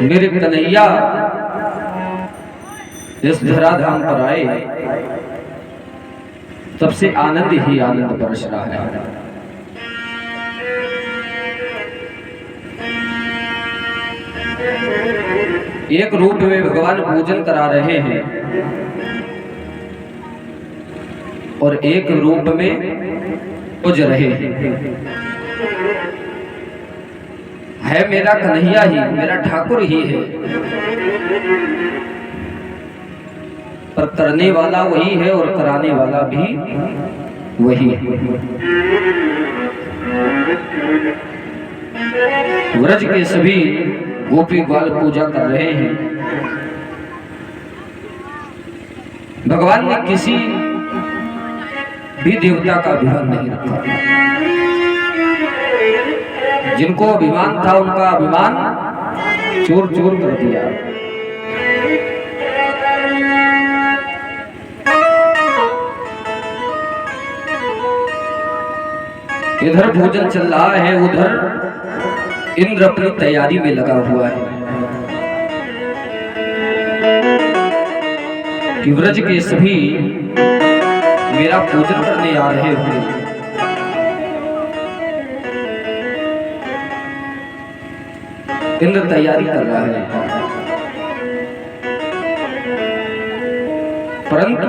मेरे कन्हैया इस धराधाम पर आए, तब से आनंद ही आनंद बरस रहा है। एक रूप में भगवान पूजन करा रहे हैं और एक रूप में पूज रहे हैं। है मेरा कन्हैया ही, मेरा ठाकुर ही है, पर करने वाला वही है और कराने वाला भी वही है। व्रज के सभी गोपी ग्वाल पूजा कर रहे हैं। भगवान ने किसी भी देवता का अभिमान नहीं रखा। जिनको अभिमान था उनका अभिमान चूर चूर कर दिया। इधर भोजन चल रहा है, उधर इंद्र अपनी तैयारी में लगा हुआ है कि व्रज के सभी मेरा पूजन करने आ रहे होंगे। इंद्र तैयारी कर रहा है, परंतु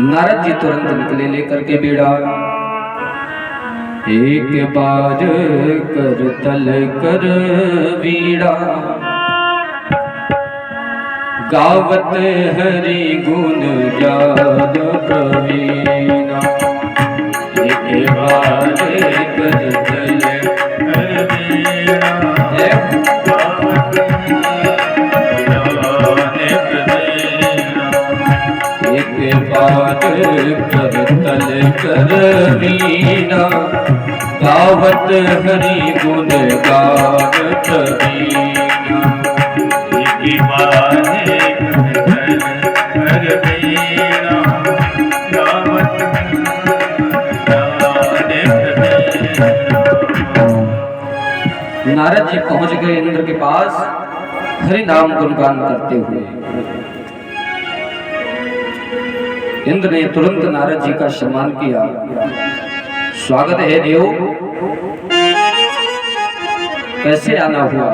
नारद जी तुरंत निकले लेकर के बेड़ा। एक बार कर तल कर बीड़ा, गावत हरि गुण ज्ञान प्रवीणा। एक बार कर तल कर बीड़ा, गावत एक बार कर तल कर बीड़ा, गावत हरि गुण गान प्रवीणा। एक बार कर बीड़ा, गावत नारद जी पहुंच गए इंद्र के पास हरि नाम गुणगान करते हुए। इंद्र ने तुरंत नारद जी का सम्मान किया। स्वागत है देव, कैसे आना हुआ?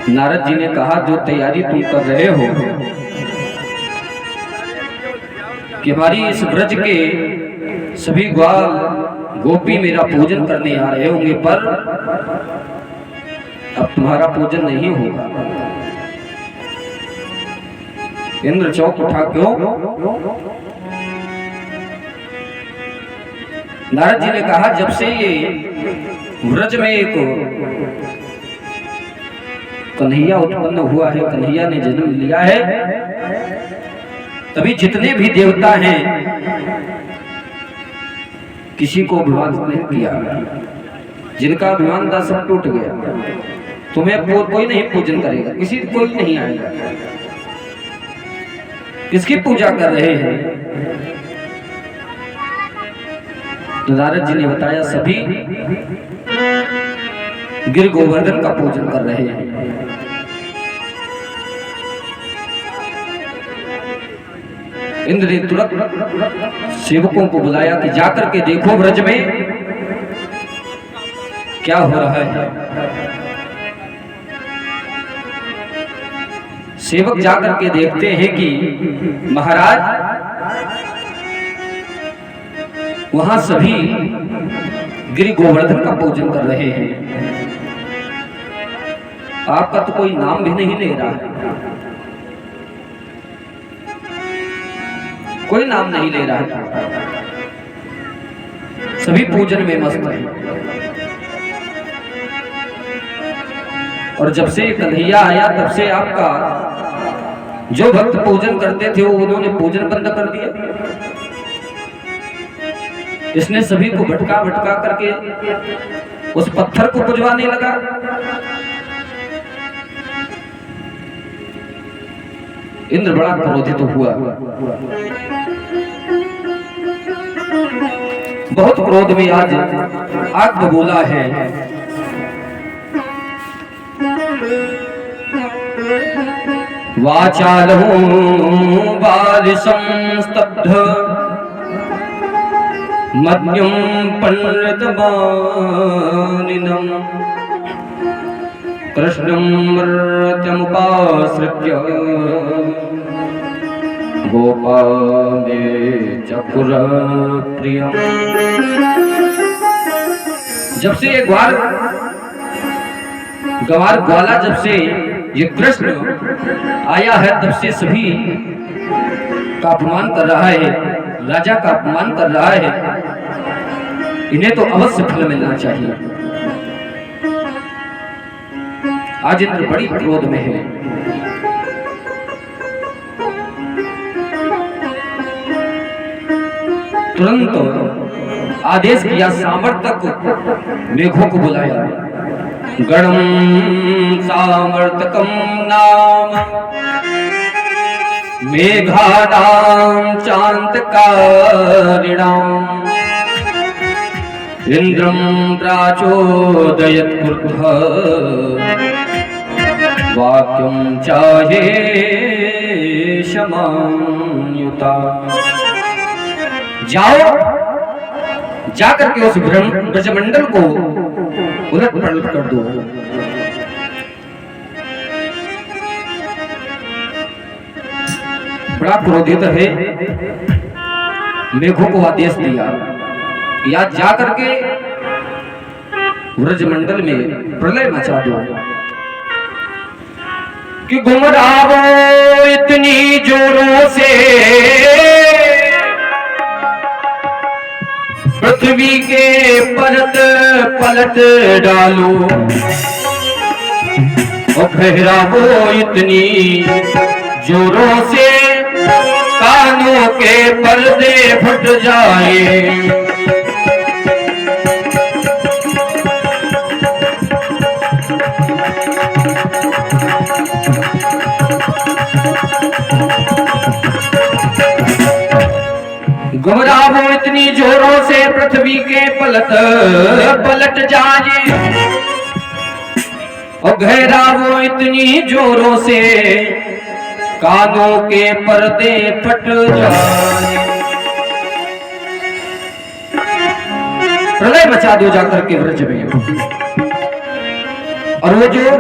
नारद जी ने कहा, जो तैयारी तुम कर रहे हो कि हमारी इस व्रज के सभी ग्वाल गोपी मेरा पूजन करने आ रहे होंगे, पर अब तुम्हारा पूजन नहीं होगा। इंद्र चौक उठा। क्यों? नारद जी ने कहा, जब से ये व्रज में एक कन्हैया उत्पन्न हुआ है, कन्हैया ने जन्म लिया है, तभी जितने भी देवता हैं किसी को अभिमान नहीं किया। जिनका अभिमान था सब टूट गया। तुम्हें कोई नहीं पूजन करेगा, किसी कोई नहीं आएगा। किसकी पूजा कर रहे हैं? तो नारद जी ने बताया, सभी गिर गोवर्धन का पूजन कर रहे हैं। इंद्र ने तुरंत सेवकों को बुलाया कि जाकर के देखो व्रज में क्या हो रहा है। सेवक जाकर के देखते हैं कि महाराज वहां सभी गिरि गोवर्धन का पूजन कर रहे हैं। आपका तो कोई नाम भी नहीं ले रहा है, कोई नाम नहीं ले रहा है, सभी पूजन में मस्त हैं। और जब से कन्हैया आया तब से आपका जो भक्त पूजन करते थे वो उन्होंने पूजन बंद कर दिया। इसने सभी को भटका भटका करके उस पत्थर को पुजवाने लगा। इंद्र बड़ा क्रोधित हुआ बहुत क्रोध में आज आग बबूला है। वाचालहु बालिशं स्तब्ध मद्यं पंडितमानिनं कृष्णं मर्त्यमुपाश्रित्य गोपाले चकुर प्रियम। जब से ये गवार ग्वाला जब से ये कृष्ण आया है तब से सभी का अपमान कर रहा है, राजा का अपमान कर रहा है। इन्हें तो अवश्य फल मिलना चाहिए। आज इंद्र बड़ी क्रोध में है। तुरंत आदेश किया, सामर्थक मेघों को बुलाया। गणम सामर्थकम नाम मेघानां चान्तकारिणाम् इंद्रं प्राचोदयत् क्रुद्धः वाक्यं चाहे क्षमायुता। जाओ, जाकर के उस ब्रजमंडल को उलट पलट कर दो। बड़ा क्रोधित है, मेघों को आदेश दिया या जाकर के ब्रजमंडल में प्रलय मचा दो कि गुमरावो इतनी जोरों से पृथ्वी के परत पलट डालो और फहरावो इतनी जोरों से कानों के पर्दे फट जाए। घबराओ इतनी जोरों से पृथ्वी के पलट जाए और घहराओ इतनी जोरों से कानों के पर्दे फट जाए। प्रलय मचा दो जाकर के ब्रज में। और वो जो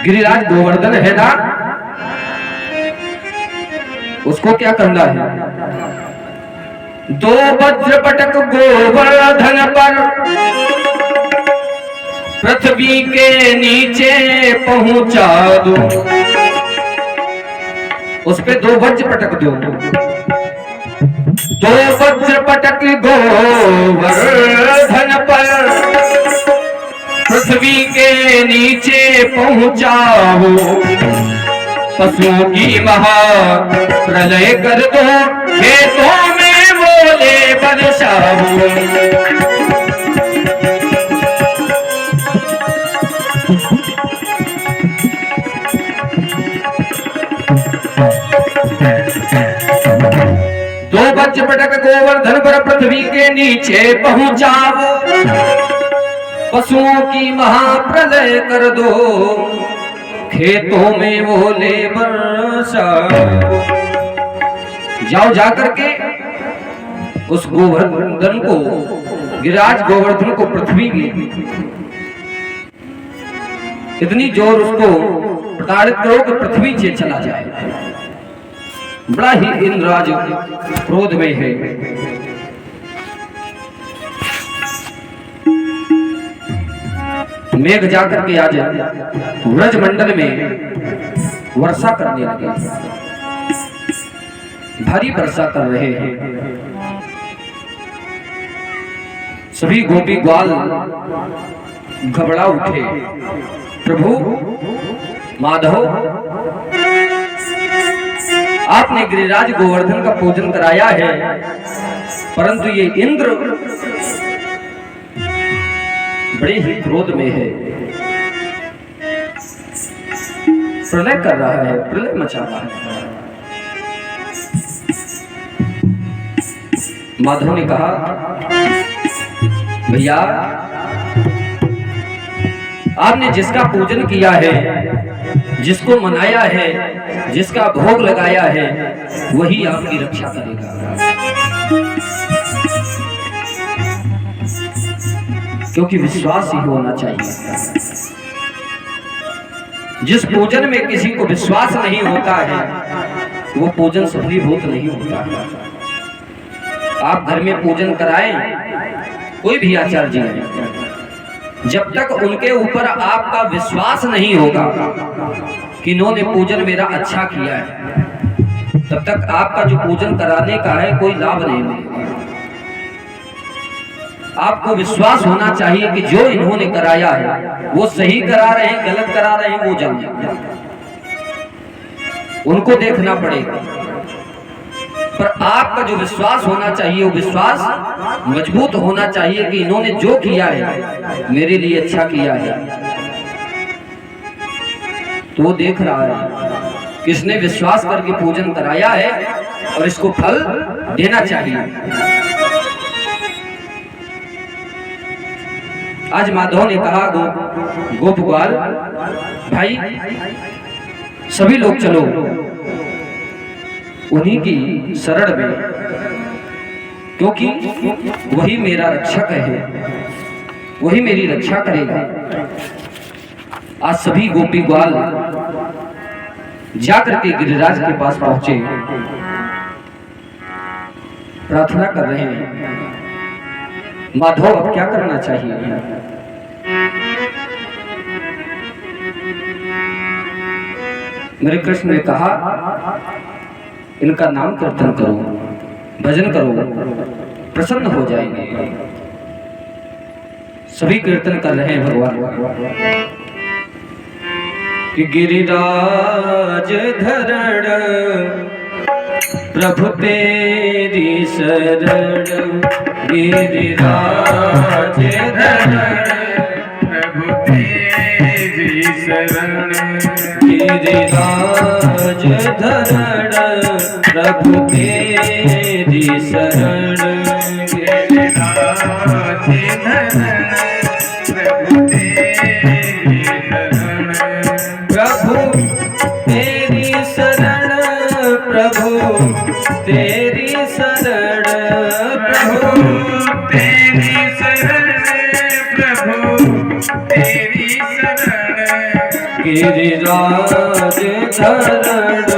गिरिराज गोवर्धन है ना, उसको क्या करना है? दो वज्र पटक गोवर्धन पर पृथ्वी के नीचे पहुंचा दो। उस पे दो वज्र पटक दो। दो वज्र पटक गोवर्धन पर पृथ्वी के नीचे पहुंचाओ। पशुओं की महा प्रलय कर दो, खेतों में बोले बरसाओ। दो वज्र पटक गोवर्धन पर पृथ्वी के नीचे पहुंचाओ। पशुओं की महाप्रलय कर दो, खेतों में ओले बरसाओ। जाओ जाकर के उस गोवर्धन को, गिरिराज गोवर्धन को पृथ्वी की इतनी जोर उसको प्रताड़ित करो कि पृथ्वी से चला जाए। बड़ा ही इंद्रराज क्रोध में है। मेघ जाकर के आज ब्रजमंडल में वर्षा करने लगे, भारी वर्षा कर रहे हैं। सभी गोपी ग्वाल घबरा उठे। प्रभु माधव, आपने गिरिराज गोवर्धन का पूजन कराया है, परंतु ये इंद्र बड़े ही क्रोध में है, प्रलय कर रहा है, प्रलय मचा रहा है। माधव ने कहा, भैया आपने जिसका पूजन किया है, जिसको मनाया है, जिसका भोग लगाया है, वही आपकी रक्षा करेगा। क्योंकि विश्वास ही होना चाहिए। जिस पूजन में किसी को विश्वास नहीं होता है, वो पूजन सफलीभूत नहीं होता है। आप घर में पूजन कराएं, कोई भी आचार्य जी, जब तक उनके ऊपर आपका विश्वास नहीं होगा कि इन्होंने पूजन मेरा अच्छा किया है, तब तक आपका जो पूजन कराने का है कोई लाभ नहीं मिलेगा। आपको विश्वास होना चाहिए कि जो इन्होंने कराया है वो सही करा रहे हैं, गलत करा रहे हैं, वो जाने, उनको देखना पड़ेगा। पर आपका जो विश्वास होना चाहिए, वो विश्वास मजबूत होना चाहिए कि इन्होंने जो किया है मेरे लिए अच्छा किया है। तो वो देख रहा है किसने विश्वास करके पूजन कराया है और इसको फल देना चाहिए। आज माधव ने कहा, गोपगोपाल भाई सभी लोग चलो उन्हीं की शरण में, क्योंकि वही मेरा रक्षक है, वही मेरी रक्षा करेगा। आज सभी गोपी ग्वाल जाकर के गिरिराज के पास पहुंचे, प्रार्थना कर रहे हैं, माधव अब क्या करना चाहिए? मेरे कृष्ण ने कहा, इनका नाम कीर्तन करो, भजन करो, प्रसन्न हो जाएंगे। सभी कीर्तन कर रहे हैं भगवान कि गिरिराज धरण प्रभु तेरी शरण, गिरिराज धरण प्रभु तेरी शरण, गिरिराज धरण प्रभु तेरी शरण, गिरिराज धरण प्रभु तेरी शरण, प्रभु तेरी शरण, प्रभु तेरी शरण, प्रभु तेरी शरण, प्रभु तेरी शरण, गिरिराज धरण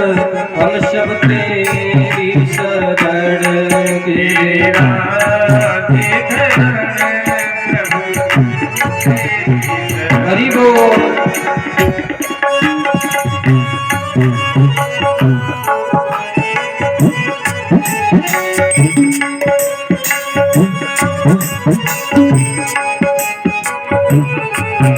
हम सब तेरी शरण, गिरिराज धरण प्रभु हरि बोल।